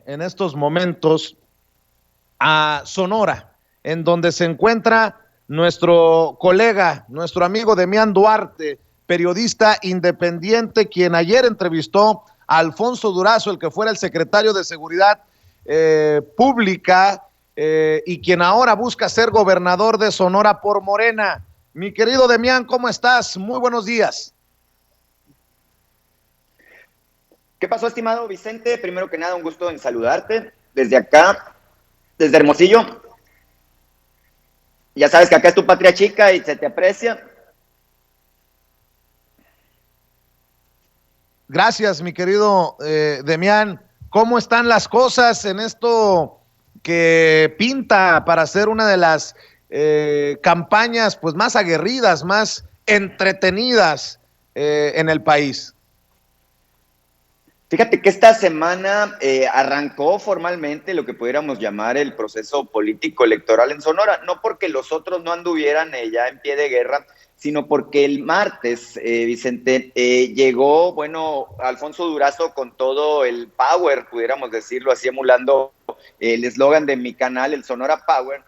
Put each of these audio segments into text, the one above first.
en estos momentos a Sonora, en donde se encuentra nuestro colega, nuestro amigo Demián Duarte, periodista independiente, quien ayer entrevistó a Alfonso Durazo, el que fuera el secretario de Seguridad Pública y quien ahora busca ser gobernador de Sonora por Morena. Mi querido Demián, ¿cómo estás? Muy buenos días. ¿Qué pasó, estimado Vicente? Primero que nada, un gusto en saludarte desde acá, desde Hermosillo. Ya sabes que acá es tu patria chica y se te aprecia. Gracias, mi querido Demián. ¿Cómo están las cosas en esto que pinta para ser una de las campañas pues, más aguerridas, más entretenidas en el país? Fíjate que esta semana arrancó formalmente lo que pudiéramos llamar el proceso político electoral en Sonora, no porque los otros no anduvieran ya en pie de guerra, sino porque el martes, Vicente, llegó, bueno, Alfonso Durazo con todo el power, pudiéramos decirlo así, emulando el eslogan de mi canal, el Sonora Power,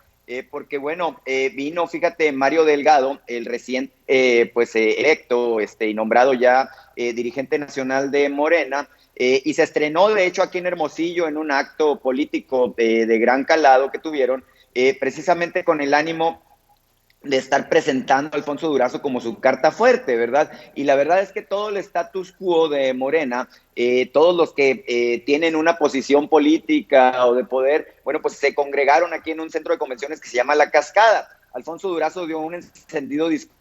porque bueno, vino, fíjate, Mario Delgado, el recién electo y nombrado ya dirigente nacional de Morena, y se estrenó, de hecho, aquí en Hermosillo en un acto político de gran calado que tuvieron, precisamente con el ánimo de estar presentando a Alfonso Durazo como su carta fuerte, ¿verdad? Y la verdad es que todo el status quo de Morena, todos los que tienen una posición política o de poder, bueno, pues se congregaron aquí en un centro de convenciones que se llama La Cascada. Alfonso Durazo dio un encendido discurso.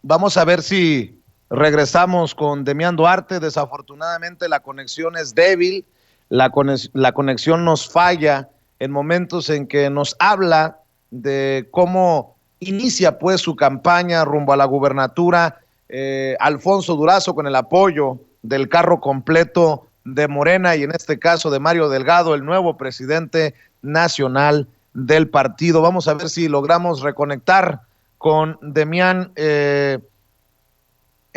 Vamos a ver si regresamos con Demián Duarte. Desafortunadamente la conexión es débil, la conexión nos falla en momentos en que nos habla de cómo inicia pues su campaña rumbo a la gubernatura Alfonso Durazo con el apoyo del carro completo de Morena y en este caso de Mario Delgado, el nuevo presidente nacional del partido. Vamos a ver si logramos reconectar con Demián en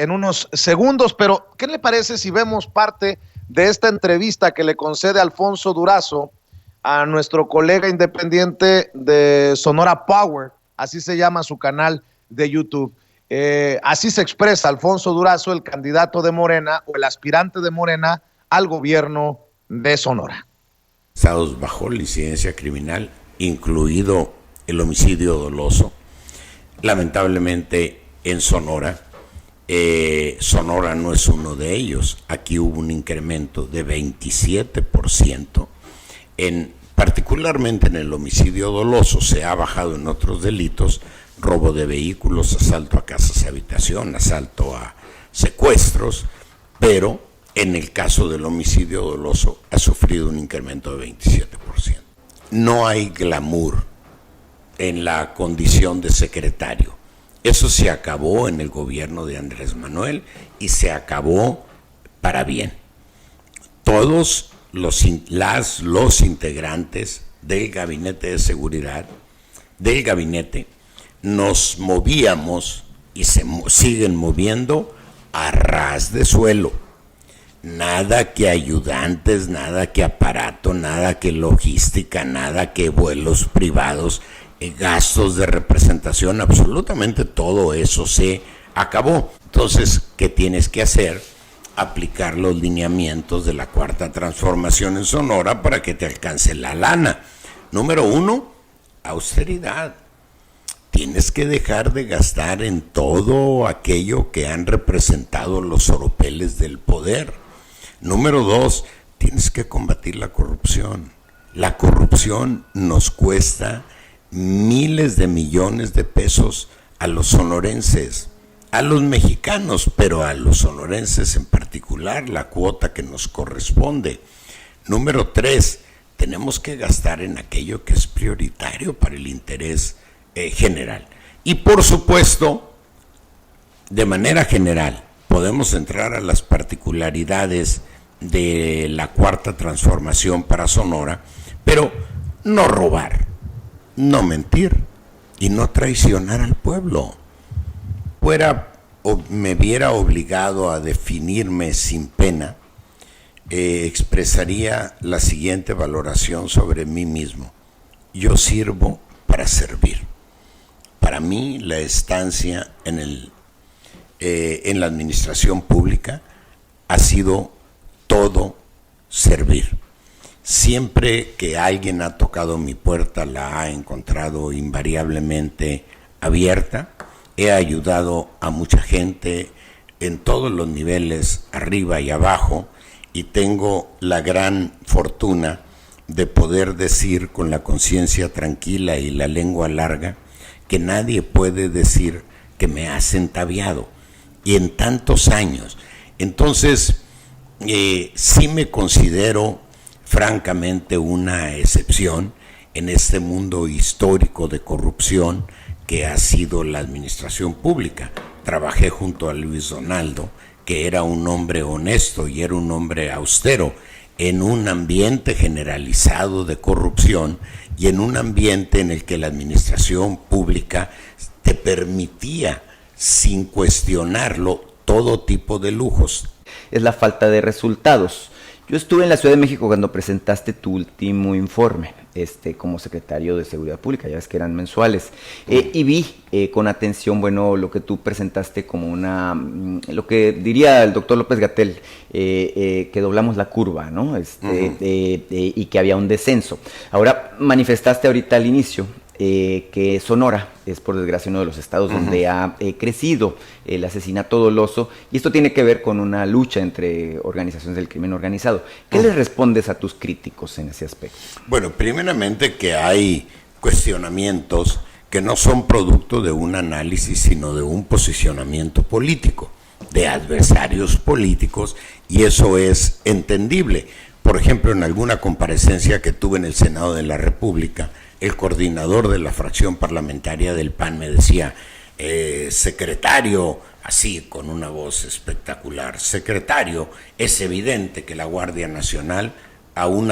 unos segundos, pero ¿qué le parece si vemos parte de esta entrevista que le concede Alfonso Durazo a nuestro colega independiente de Sonora Power? Así se llama su canal de YouTube. Así se expresa Alfonso Durazo, el candidato de Morena o el aspirante de Morena al gobierno de Sonora. Estados bajo licencia criminal, incluido el homicidio doloso. Lamentablemente en Sonora, Sonora no es uno de ellos. Aquí hubo un incremento de 27%, particularmente en el homicidio doloso. Se ha bajado en otros delitos, robo de vehículos, asalto a casas y habitación, asalto a secuestros, pero en el caso del homicidio doloso ha sufrido un incremento de 27%. No hay glamour en la condición de secretario. Eso se acabó en el gobierno de Andrés Manuel y se acabó para bien. Todos los integrantes del gabinete de seguridad, del gabinete, nos movíamos y se siguen moviendo a ras de suelo. Nada que ayudantes, nada que aparato, nada que logística, nada que vuelos privados, gastos de representación, absolutamente todo eso se acabó. Entonces, ¿qué tienes que hacer? Aplicar los lineamientos de la Cuarta Transformación en Sonora para que te alcance la lana. Número 1, austeridad. Tienes que dejar de gastar en todo aquello que han representado los oropeles del poder. Número 2, tienes que combatir la corrupción. La corrupción nos cuesta miles de millones de pesos a los sonorenses, a los mexicanos, pero a los sonorenses en particular, la cuota que nos corresponde. Número 3, tenemos que gastar en aquello que es prioritario para el interés general. Y por supuesto, de manera general, podemos entrar a las particularidades de la Cuarta Transformación para Sonora, pero no robar, no mentir y no traicionar al pueblo. Fuera me viera obligado a definirme sin pena, expresaría la siguiente valoración sobre mí mismo. Yo sirvo para servir. Para mí, la estancia en la administración pública ha sido todo servir. Siempre que alguien ha tocado mi puerta, la ha encontrado invariablemente abierta. He ayudado a mucha gente en todos los niveles, arriba y abajo, y tengo la gran fortuna de poder decir con la conciencia tranquila y la lengua larga que nadie puede decir que me ha centaviado, y en tantos años. Entonces, sí me considero francamente una excepción en este mundo histórico de corrupción que ha sido la administración pública. Trabajé junto a Luis Donaldo, que era un hombre honesto y era un hombre austero, en un ambiente generalizado de corrupción y en un ambiente en el que la administración pública te permitía, sin cuestionarlo, todo tipo de lujos. Es la falta de resultados. Yo estuve en la Ciudad de México cuando presentaste tu último informe, como secretario de Seguridad Pública, ya ves que eran mensuales, y vi con atención, bueno, lo que tú presentaste como lo que diría el doctor López-Gatell, que doblamos la curva, ¿no? Y que había un descenso. Ahora, manifestaste ahorita al inicio que Sonora es, por desgracia, uno de los estados donde ha crecido el asesinato doloso, y esto tiene que ver con una lucha entre organizaciones del crimen organizado. ¿Qué les respondes a tus críticos en ese aspecto? Bueno, primeramente que hay cuestionamientos que no son producto de un análisis, sino de un posicionamiento político, de adversarios políticos, y eso es entendible. Por ejemplo, en alguna comparecencia que tuve en el Senado de la República, el coordinador de la fracción parlamentaria del PAN me decía, secretario, así con una voz espectacular, secretario, es evidente que la Guardia Nacional, a un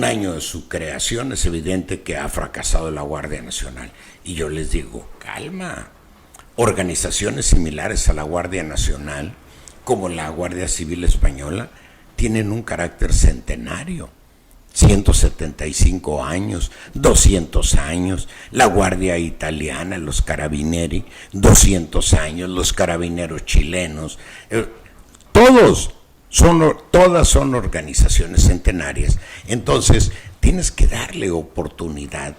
año de su creación, es evidente que ha fracasado la Guardia Nacional. Y yo les digo, calma, organizaciones similares a la Guardia Nacional, como la Guardia Civil Española, tienen un carácter centenario. 175 años, 200 años, la Guardia Italiana, los Carabinieri, 200 años, los Carabineros chilenos, todas son organizaciones centenarias. Entonces, tienes que darle oportunidad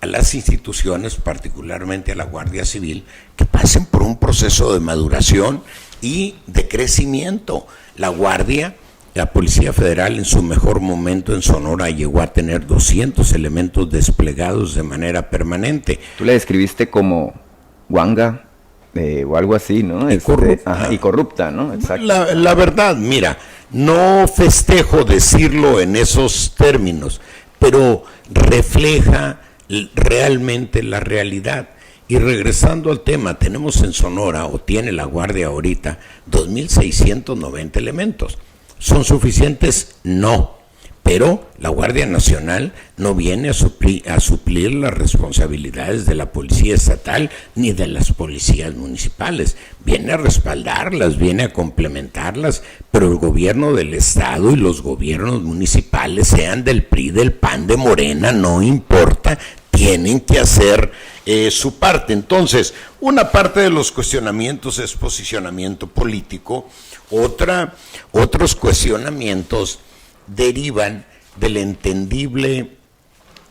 a las instituciones, particularmente a la Guardia Civil, que pasen por un proceso de maduración y de crecimiento. La Policía Federal en su mejor momento en Sonora llegó a tener 200 elementos desplegados de manera permanente. Tú la describiste como guanga o algo así, ¿no? Y corrupta. Y corrupta, ¿no? Exacto. La verdad, mira, no festejo decirlo en esos términos, pero refleja realmente la realidad. Y regresando al tema, tenemos en Sonora, o tiene la Guardia ahorita, 2.690 elementos. ¿Son suficientes? No, pero la Guardia Nacional no viene a suplir las responsabilidades de la Policía Estatal ni de las policías municipales, viene a respaldarlas, viene a complementarlas, pero el gobierno del Estado y los gobiernos municipales, sean del PRI, del PAN, de Morena, no importa, tienen que hacer su parte. Entonces, una parte de los cuestionamientos es posicionamiento político, otros cuestionamientos derivan del entendible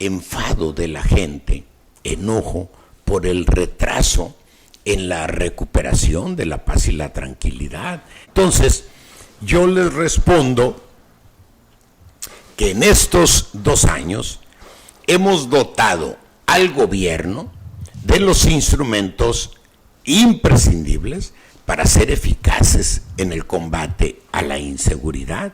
enfado de la gente, enojo por el retraso en la recuperación de la paz y la tranquilidad. Entonces, yo les respondo que en estos 2 años hemos dotado al gobierno de los instrumentos imprescindibles para ser eficaces en el combate a la inseguridad.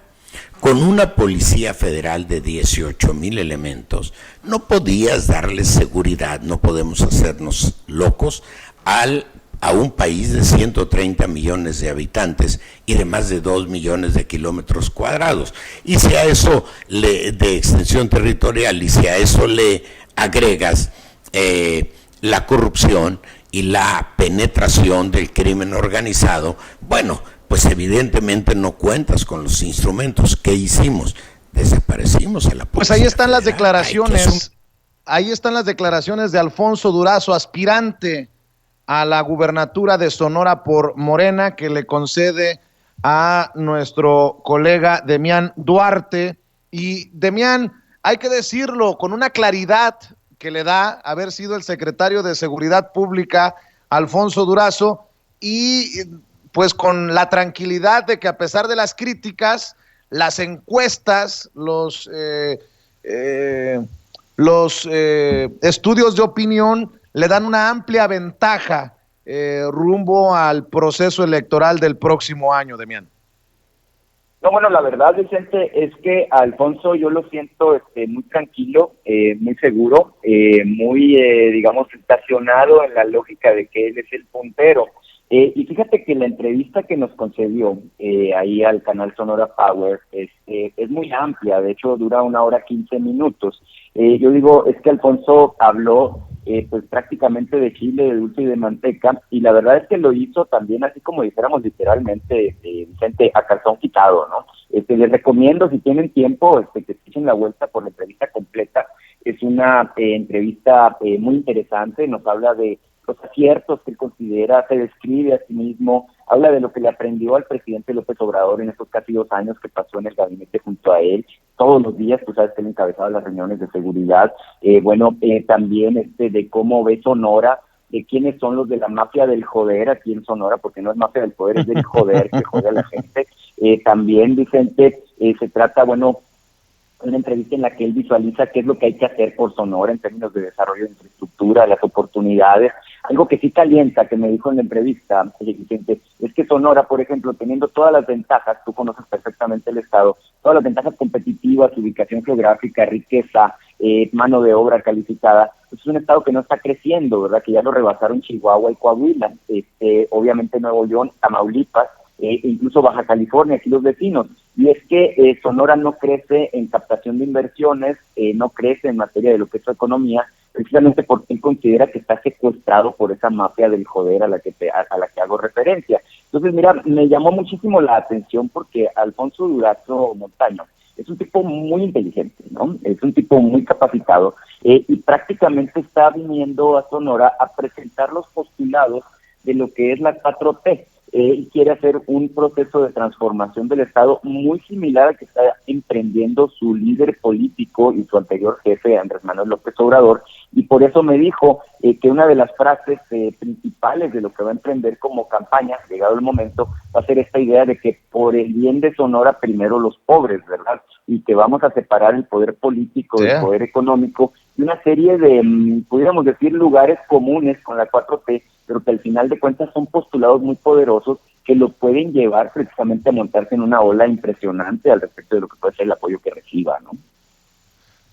Con una Policía Federal de 18,000 elementos, no podías darles seguridad, no podemos hacernos locos, a un país de 130 millones de habitantes y de más de 2 millones de kilómetros cuadrados. Y si a eso de extensión territorial, y si a eso le agregas la corrupción y la penetración del crimen organizado, bueno, pues evidentemente no cuentas con los instrumentos. ¿Qué hicimos? Desaparecimos a la policía. Pues ahí están las federal. declaraciones, ahí están las declaraciones de Alfonso Durazo, aspirante a la gubernatura de Sonora por Morena, que le concede a nuestro colega Demián Duarte. Y Demián, hay que decirlo con una claridad que le da haber sido el secretario de Seguridad Pública, Alfonso Durazo, y pues con la tranquilidad de que a pesar de las críticas, las encuestas, los estudios de opinión le dan una amplia ventaja rumbo al proceso electoral del próximo año, Demián. No, bueno, la verdad, Vicente, es que a Alfonso yo lo siento muy tranquilo, muy seguro, muy, digamos, estacionado en la lógica de que él es el puntero. Y fíjate que la entrevista que nos concedió ahí al canal Sonora Power es muy amplia, de hecho dura 1 hora 15 minutos. Yo digo, es que Alfonso habló pues prácticamente de chile, de dulce y de manteca, y la verdad es que lo hizo también así como dijéramos literalmente, Vicente, a calzón quitado, ¿no? Les recomiendo, si tienen tiempo, que escuchen la vuelta por la entrevista completa. Es una entrevista muy interesante, nos habla de los aciertos que él considera, se describe a sí mismo, habla de lo que le aprendió al presidente López Obrador en estos casi 2 años que pasó en el gabinete junto a él. Todos los días, tú sabes que él encabezaba las reuniones de seguridad. También de cómo ve Sonora, de quiénes son los de la mafia del joder aquí en Sonora, porque no es mafia del poder, es del joder que jode a la gente. También, Vicente, se trata, una entrevista en la que él visualiza qué es lo que hay que hacer por Sonora en términos de desarrollo de infraestructura, las oportunidades. Algo que sí calienta, que me dijo en la entrevista, Vicente, es que Sonora, por ejemplo, teniendo todas las ventajas, tú conoces perfectamente el estado, todas las ventajas competitivas, ubicación geográfica, riqueza, mano de obra calificada, es un estado que no está creciendo, ¿verdad? Que ya lo rebasaron Chihuahua y Coahuila, obviamente Nuevo León, Tamaulipas, incluso Baja California, aquí los vecinos. Y es que Sonora no crece en captación de inversiones, no crece en materia de lo que es su economía, precisamente porque él considera que está secuestrado por esa mafia del joder a la que hago referencia. Entonces, mira, me llamó muchísimo la atención porque Alfonso Durazo Montaño es un tipo muy inteligente, ¿no? Es un tipo muy capacitado y prácticamente está viniendo a Sonora a presentar los postulados de lo que es la 4T. Y quiere hacer un proceso de transformación del Estado muy similar al que está emprendiendo su líder político y su anterior jefe, Andrés Manuel López Obrador, y por eso me dijo que una de las frases principales de lo que va a emprender como campaña, llegado el momento, va a ser esta idea de que por el bien de Sonora primero los pobres, ¿verdad? Y que vamos a separar el poder político del poder económico y una serie de, pudiéramos decir, lugares comunes con la 4T, pero que al final de cuentas son postulados muy poderosos que lo pueden llevar precisamente a montarse en una ola impresionante al respecto de lo que puede ser el apoyo que reciba, ¿no?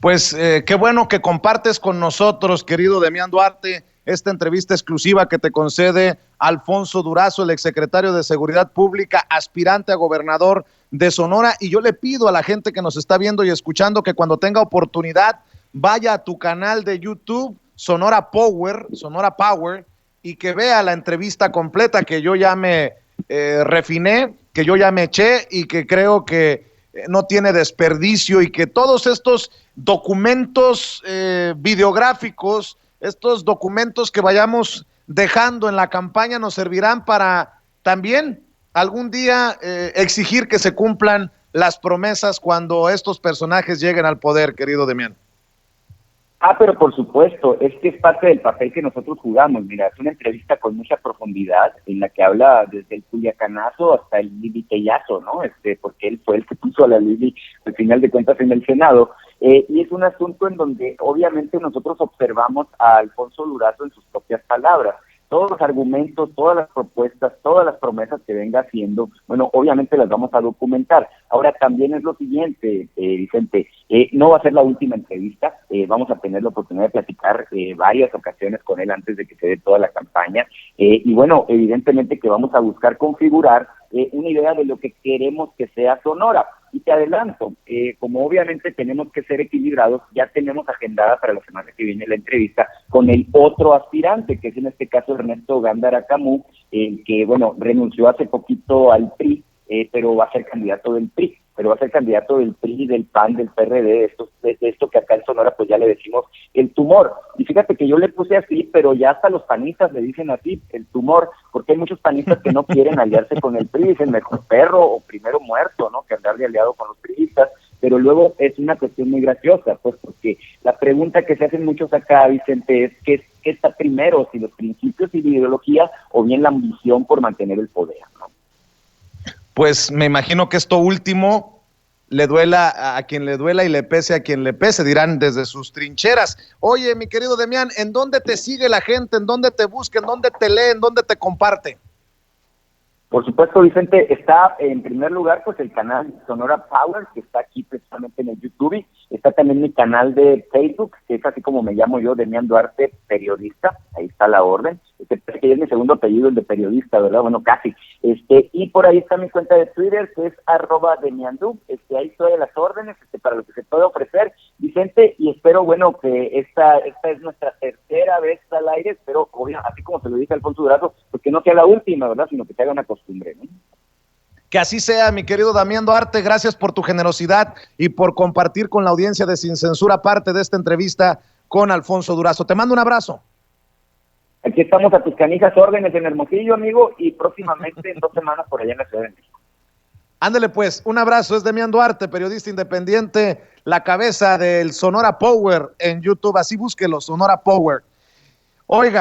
Pues qué bueno que compartes con nosotros, querido Demián Duarte, esta entrevista exclusiva que te concede Alfonso Durazo, el exsecretario de Seguridad Pública, aspirante a gobernador de Sonora. Y yo le pido a la gente que nos está viendo y escuchando que cuando tenga oportunidad vaya a tu canal de YouTube, Sonora Power, y que vea la entrevista completa que yo ya me refiné, que yo ya me eché y que creo que no tiene desperdicio, y que todos estos documentos videográficos, estos documentos que vayamos dejando en la campaña nos servirán para también algún día exigir que se cumplan las promesas cuando estos personajes lleguen al poder, querido Demián. Pero por supuesto, es que es parte del papel que nosotros jugamos. Mira, es una entrevista con mucha profundidad en la que habla desde el culiacanazo hasta el lilitellazo, ¿no? Porque él fue el que puso a la Lili al final de cuentas en el Senado. Y es un asunto en donde obviamente nosotros observamos a Alfonso Durazo en sus propias palabras. Todos los argumentos, todas las propuestas, todas las promesas que venga haciendo, obviamente las vamos a documentar. Ahora también es lo siguiente, Vicente, no va a ser la última entrevista, vamos a tener la oportunidad de platicar varias ocasiones con él antes de que se dé toda la campaña, y evidentemente que vamos a buscar configurar una idea de lo que queremos que sea Sonora. Y te adelanto, como obviamente tenemos que ser equilibrados, ya tenemos agendada para la semana que viene la entrevista con el otro aspirante, que es en este caso Ernesto Gándara Camus, que, bueno, renunció hace poquito al PRI, pero va a ser candidato del PRI. Pero va a ser candidato del PRI, del PAN, del PRD, de esto que acá en Sonora pues ya le decimos el tumor. Y fíjate que yo le puse así, pero ya hasta los panistas le dicen así, el tumor, porque hay muchos panistas que no quieren aliarse con el PRI, dicen mejor perro o primero muerto, ¿no?, que andar de aliado con los priistas. Pero luego es una cuestión muy graciosa, pues porque la pregunta que se hacen muchos acá, Vicente, es ¿qué está primero, si los principios y la ideología o bien la ambición por mantener el poder, ¿no? Pues me imagino que esto último le duela a quien le duela y le pese a quien le pese, dirán desde sus trincheras. Oye, mi querido Demián, ¿en dónde te sigue la gente? ¿En dónde te busca? ¿En dónde te lee? ¿En dónde te comparte? Por supuesto, Vicente, está en primer lugar pues el canal Sonora Power, que está aquí precisamente en el YouTube. Está también mi canal de Facebook, que es así como me llamo yo, Demián Duarte, periodista. Ahí está la orden. Que es mi segundo apellido, el de periodista, ¿verdad? Bueno, casi. Y por ahí está mi cuenta de Twitter, que es @demiandu. Ahí estoy a las órdenes para lo que se puede ofrecer, Vicente, y espero, bueno, que esta es nuestra tercera vez al aire. Espero, así como se lo dije a Alfonso Durazo, pues que no sea la última, ¿verdad? Sino que se haga una costumbre, ¿no? Que así sea, mi querido Damián Duarte. Gracias por tu generosidad y por compartir con la audiencia de Sin Censura parte de esta entrevista con Alfonso Durazo. Te mando un abrazo. Aquí estamos a tus canijas órdenes en Hermosillo, amigo, y próximamente en 2 semanas por allá en la Ciudad de México. Ándale pues, un abrazo. Es Demián Duarte, periodista independiente, la cabeza del Sonora Power en YouTube. Así búsquelo, Sonora Power. Oiga,